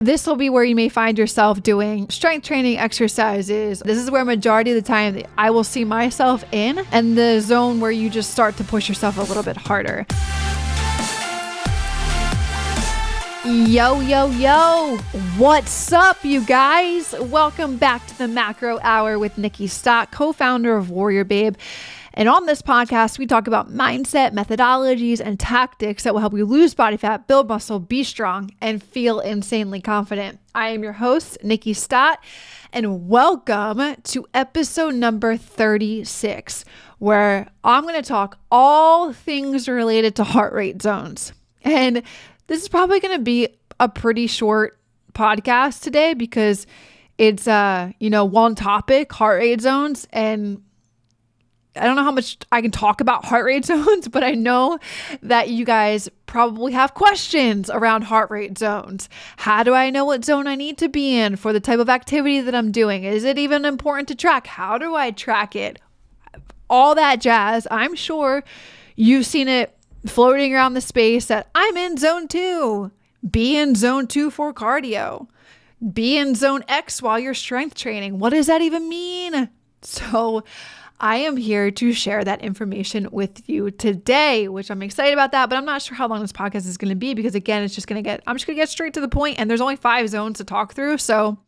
This will be where you may find yourself doing strength training exercises. This is where majority of the time that I will see myself in, and the zone where you just start to push yourself a little bit harder. Yo, yo, yo. What's up, you guys? Welcome back to the Macro Hour with Nikkiey, co-founder of WarriorBabe. And on this podcast, we talk about mindset, methodologies, and tactics that will help you lose body fat, build muscle, be strong, and feel insanely confident. I am your host, Nikkiey, and welcome to episode number 36, where I'm going to talk all things related to heart rate zones. And this is probably going to be a pretty short podcast today because it's, one topic, heart rate zones, and I don't know how much I can talk about heart rate zones, but I know that you guys probably have questions around heart rate zones. How do I know what zone I need to be in for the type of activity that I'm doing? Is it even important to track? How do I track it? All that jazz. I'm sure you've seen it floating around the space that I'm in zone 2. Be in zone 2 for cardio. Be in zone X while you're strength training. What does that even mean? So I am here to share that information with you today, which I'm excited about that, but I'm not sure how long this podcast is going to be because again, I'm just going to get straight to the point, and there's only 5 zones to talk through. So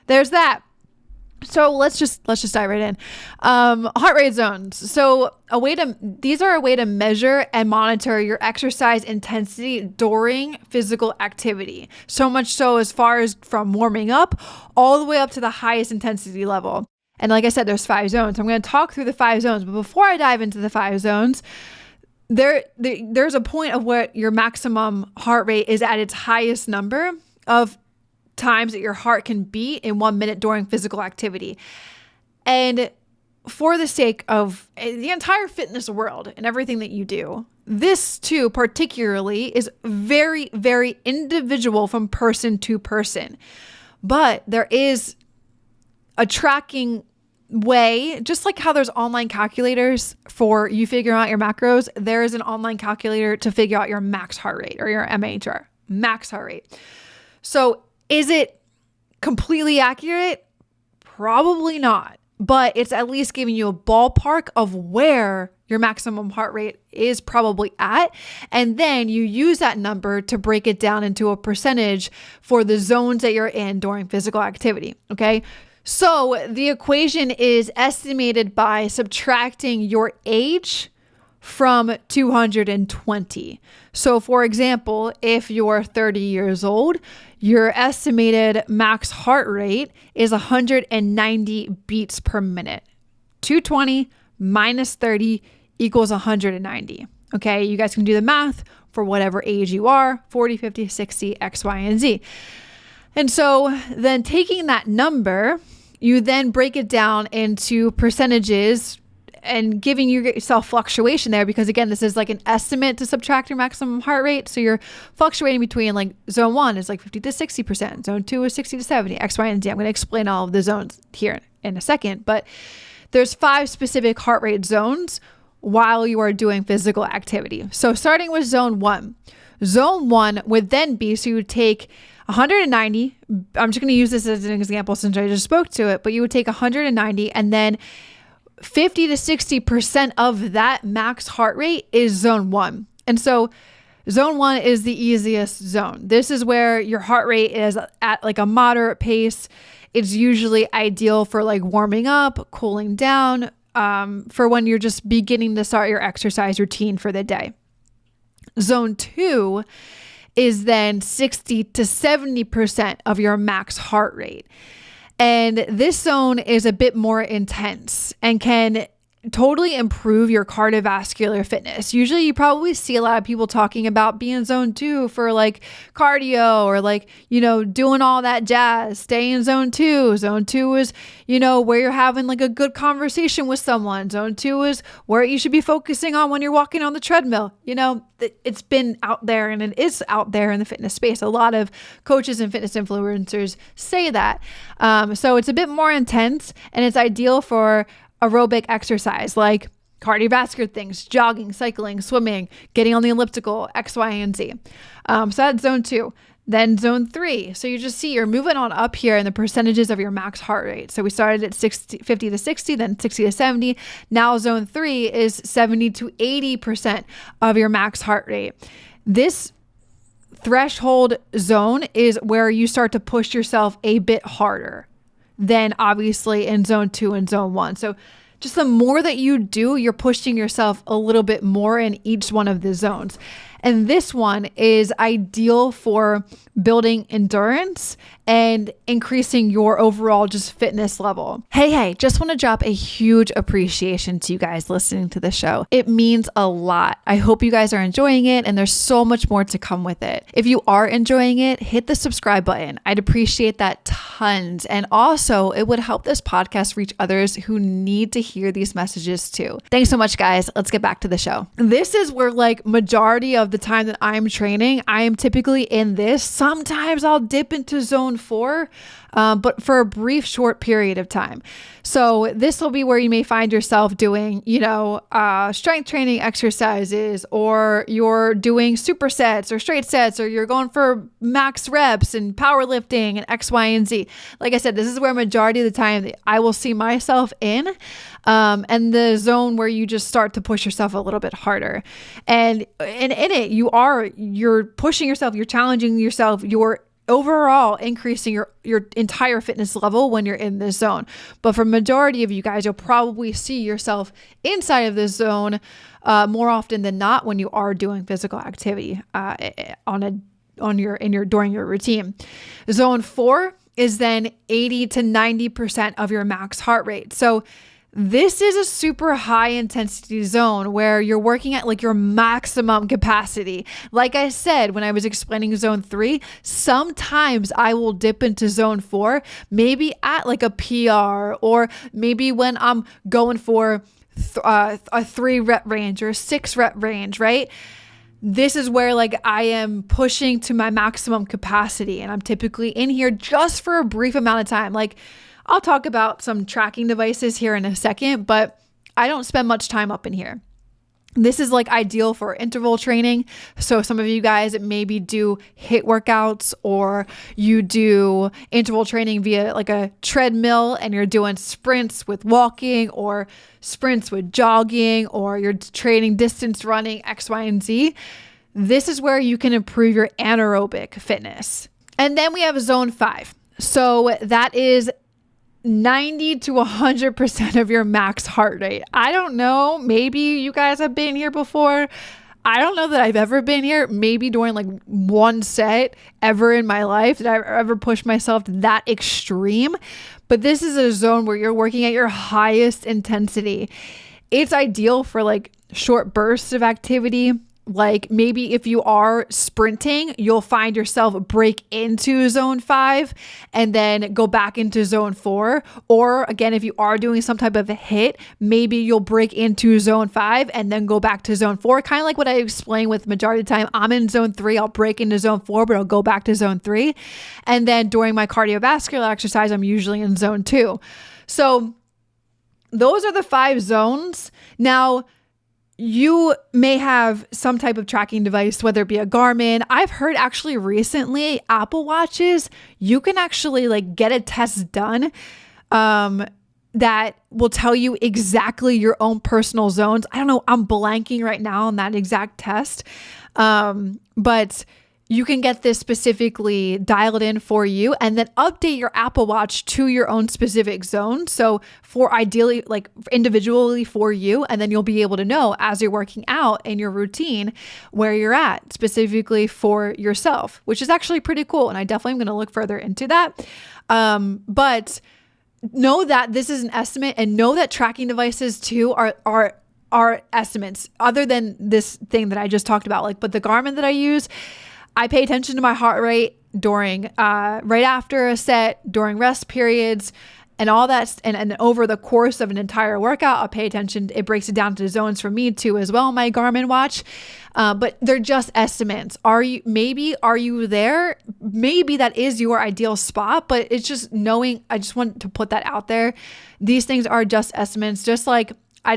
there's that. So let's just dive right in. Heart rate zones. So these are a way to measure and monitor your exercise intensity during physical activity. So much so as far as from warming up all the way up to the highest intensity level. And like I said, there's 5 zones. I'm going to talk through the 5 zones. But before I dive into the 5 zones, there's a point of where your maximum heart rate is at its highest number of times that your heart can beat in 1 minute during physical activity. And for the sake of the entire fitness world and everything that you do, this too particularly is very, very individual from person to person. But there is a tracking way, just like how there's online calculators for you figuring out your macros, there is an online calculator to figure out your max heart rate or your MHR, max heart rate. So is it completely accurate? Probably not, but it's at least giving you a ballpark of where your maximum heart rate is probably at. And then you use that number to break it down into a percentage for the zones that you're in during physical activity. Okay. So the equation is estimated by subtracting your age from 220. So for example, if you're 30 years old, your estimated max heart rate is 190 beats per minute. 220 minus 30 equals 190. Okay, you guys can do the math for whatever age you are, 40, 50, 60, X, Y, and Z. And so then taking that number, you then break it down into percentages and giving yourself fluctuation there, because again, this is like an estimate to subtract your maximum heart rate. So you're fluctuating between, like, zone 1 is like 50 to 60%, zone 2 is 60 to 70, X, Y, and Z. I'm going to explain all of the zones here in a second, but there's 5 specific heart rate zones while you are doing physical activity. So starting with zone 1. Zone 1 would then be, so you would take 190. I'm just going to use this as an example since I just spoke to it, but you would take 190 and then 50 to 60% of that max heart rate is zone 1. And so zone 1 is the easiest zone. This is where your heart rate is at like a moderate pace. It's usually ideal for like warming up, cooling down, for when you're just beginning to start your exercise routine for the day. Zone 2 is then 60 to 70% of your max heart rate. And this zone is a bit more intense and can totally improve your cardiovascular fitness. Usually you probably see a lot of people talking about being in zone 2 for like cardio or like, doing all that jazz. Stay in zone 2. Zone 2 is, where you're having like a good conversation with someone. Zone 2 is where you should be focusing on when you're walking on the treadmill. It's been out there and it is out there in the fitness space. A lot of coaches and fitness influencers say that. So it's a bit more intense and it's ideal for aerobic exercise like cardiovascular things, jogging, cycling, swimming, getting on the elliptical, X, Y, and Z. So that's zone 2. Then zone 3. So you just see you're moving on up here in the percentages of your max heart rate. So we started at 50 to 60, then 60 to 70. Now zone 3 is 70 to 80% of your max heart rate. This threshold zone is where you start to push yourself a bit harder than obviously in zone 2 and zone 1. So just the more that you do, you're pushing yourself a little bit more in each one of the zones. And this one is ideal for building endurance and increasing your overall just fitness level. Hey, just want to drop a huge appreciation to you guys listening to the show. It means a lot. I hope you guys are enjoying it, and there's so much more to come with it. If you are enjoying it, hit the subscribe button. I'd appreciate that tons. And also, it would help this podcast reach others who need to hear these messages too. Thanks so much, guys. Let's get back to the show. This is where majority of the time that I'm training, I am typically in this. Sometimes I'll dip into zone 4, but for a brief, short period of time. So this will be where you may find yourself doing, strength training exercises, or you're doing supersets or straight sets, or you're going for max reps and powerlifting and X, Y, and Z. Like I said, this is where majority of the time I will see myself in, and the zone where you just start to push yourself a little bit harder. And in it, you're pushing yourself, you're challenging yourself, you're overall increasing your entire fitness level when you're in this zone. But for majority of you guys, you'll probably see yourself inside of this zone more often than not when you are doing physical activity during your routine. Zone 4 is then 80 to 90% of your max heart rate. So this is a super high intensity zone where you're working at your maximum capacity. Like I said, when I was explaining zone 3, sometimes I will dip into zone 4, maybe at a PR, or maybe when I'm going for a 3 rep range or a 6 rep range, right? This is where I am pushing to my maximum capacity, and I'm typically in here just for a brief amount of time. I'll talk about some tracking devices here in a second, but I don't spend much time up in here. This is ideal for interval training. So some of you guys maybe do HIIT workouts, or you do interval training via a treadmill, and you're doing sprints with walking or sprints with jogging, or you're training distance running, X, Y, and Z. This is where you can improve your anaerobic fitness. And then we have zone 5. So that is 90 to 100% of your max heart rate. I don't know. Maybe you guys have been here before. I don't know that I've ever been here. Maybe during one set ever in my life did I ever push myself to that extreme. But this is a zone where you're working at your highest intensity. It's ideal for short bursts of activity. Maybe if you are sprinting, you'll find yourself break into zone 5 and then go back into zone 4. Or again, if you are doing some type of a HIIT, maybe you'll break into zone 5 and then go back to zone 4. Kind of like what I explained with majority of the time. I'm in zone 3, I'll break into zone 4, but I'll go back to zone 3. And then during my cardiovascular exercise, I'm usually in zone 2. So those are the 5 zones. Now, you may have some type of tracking device, whether it be a Garmin. I've heard actually recently Apple Watches, you can actually get a test done that will tell you exactly your own personal zones. I don't know. I'm blanking right now on that exact test. But you can get this specifically dialed in for you and then update your Apple Watch to your own specific zone. So for ideally, individually for you, and then you'll be able to know as you're working out in your routine where you're at specifically for yourself, which is actually pretty cool. And I definitely am going to look further into that. But know that this is an estimate, and know that tracking devices too are estimates other than this thing that I just talked about. But the Garmin that I use, I pay attention to my heart rate during, right after a set, during rest periods, and all that. And over the course of an entire workout, I'll pay attention. It breaks it down to zones for me too, as well, my Garmin watch. But they're just estimates. Are you there? Maybe that is your ideal spot, but it's just knowing, I just want to put that out there. These things are just estimates. Just I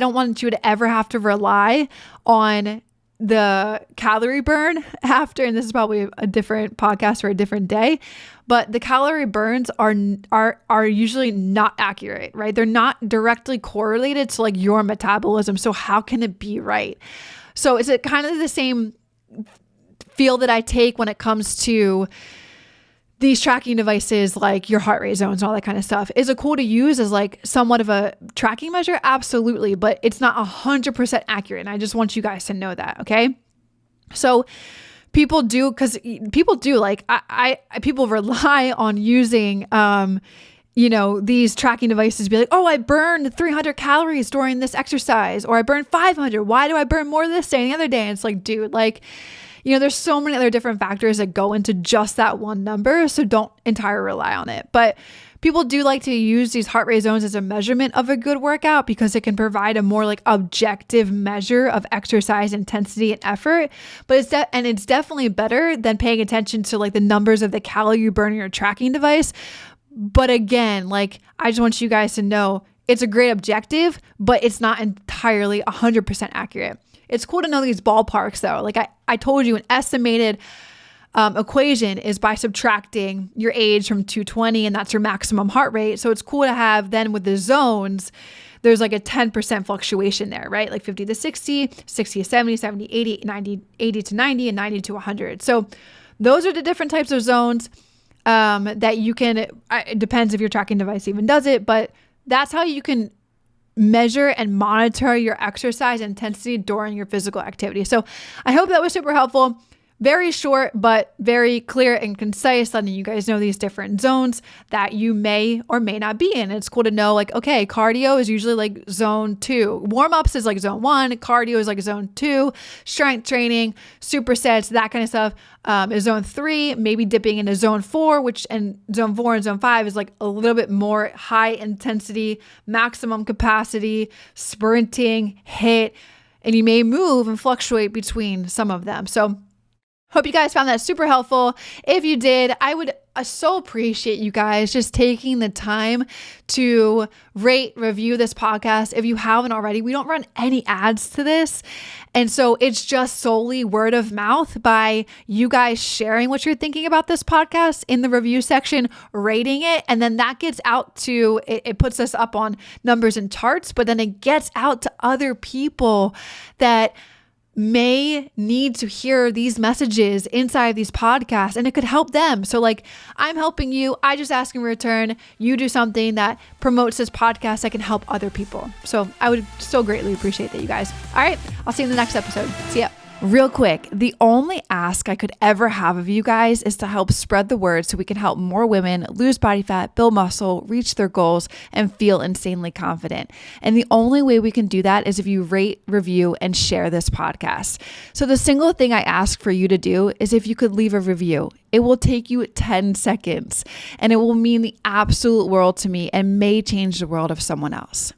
don't want you to ever have to rely on the calorie burn after, and this is probably a different podcast for a different day, but the calorie burns are usually not accurate, right? They're not directly correlated to like your metabolism. So how can it be right? So is it kind of the same feel that I take when it comes to these tracking devices, like your heart rate zones and all that kind of stuff? Is it cool to use as like somewhat of a tracking measure? Absolutely. But it's not 100% accurate. And I just want you guys to know that. Okay. So people do like, people rely on using, these tracking devices to be like, oh, I burned 300 calories during this exercise, or I burned 500. Why do I burn more this day than the other day? And it's like, dude, like, there's so many other different factors that go into just that one number. So don't entirely rely on it. But people do like to use these heart rate zones as a measurement of a good workout because it can provide a more like objective measure of exercise intensity and effort. But it's definitely better than paying attention to like the numbers of the calorie burn in your tracking device. But again, like, I just want you guys to know it's a great objective, but it's not entirely 100% accurate. It's cool to know these ballparks though. Like I told you, an estimated equation is by subtracting your age from 220, and that's your maximum heart rate. So it's cool to have then with the zones, there's like a 10% fluctuation there, right? Like 50 to 60, 60 to 70, 70 to 80, 90, 80 to 90, and 90 to 100. So those are the different types of zones that you can, it depends if your tracking device even does it, but that's how you can measure and monitor your exercise intensity during your physical activity. So I hope that was super helpful. Very short, but very clear and concise, letting you guys know these different zones that you may or may not be in. It's cool to know, like, okay, cardio is usually like zone 2. Warm-ups is like zone 1. Cardio is like zone 2. Strength training, supersets, that kind of stuff is zone 3. Maybe dipping into zone 4, and zone 4 and zone 5 is like a little bit more high intensity, maximum capacity, sprinting, HIIT, and you may move and fluctuate between some of them. So hope you guys found that super helpful. If you did, I would so appreciate you guys just taking the time to rate, review this podcast. If you haven't already, we don't run any ads to this. And so it's just solely word of mouth by you guys sharing what you're thinking about this podcast in the review section, rating it. And then that gets out to, it puts us up on numbers and charts, but then it gets out to other people that may need to hear these messages inside these podcasts, and it could help them. So like, I'm helping you. I just ask in return, you do something that promotes this podcast that can help other people. So I would so greatly appreciate that, you guys. All right. I'll see you in the next episode. See ya. Real quick, the only ask I could ever have of you guys is to help spread the word so we can help more women lose body fat, build muscle, reach their goals, and feel insanely confident. And the only way we can do that is if you rate, review, and share this podcast. So the single thing I ask for you to do is if you could leave a review. It will take you 10 seconds, and it will mean the absolute world to me and may change the world of someone else.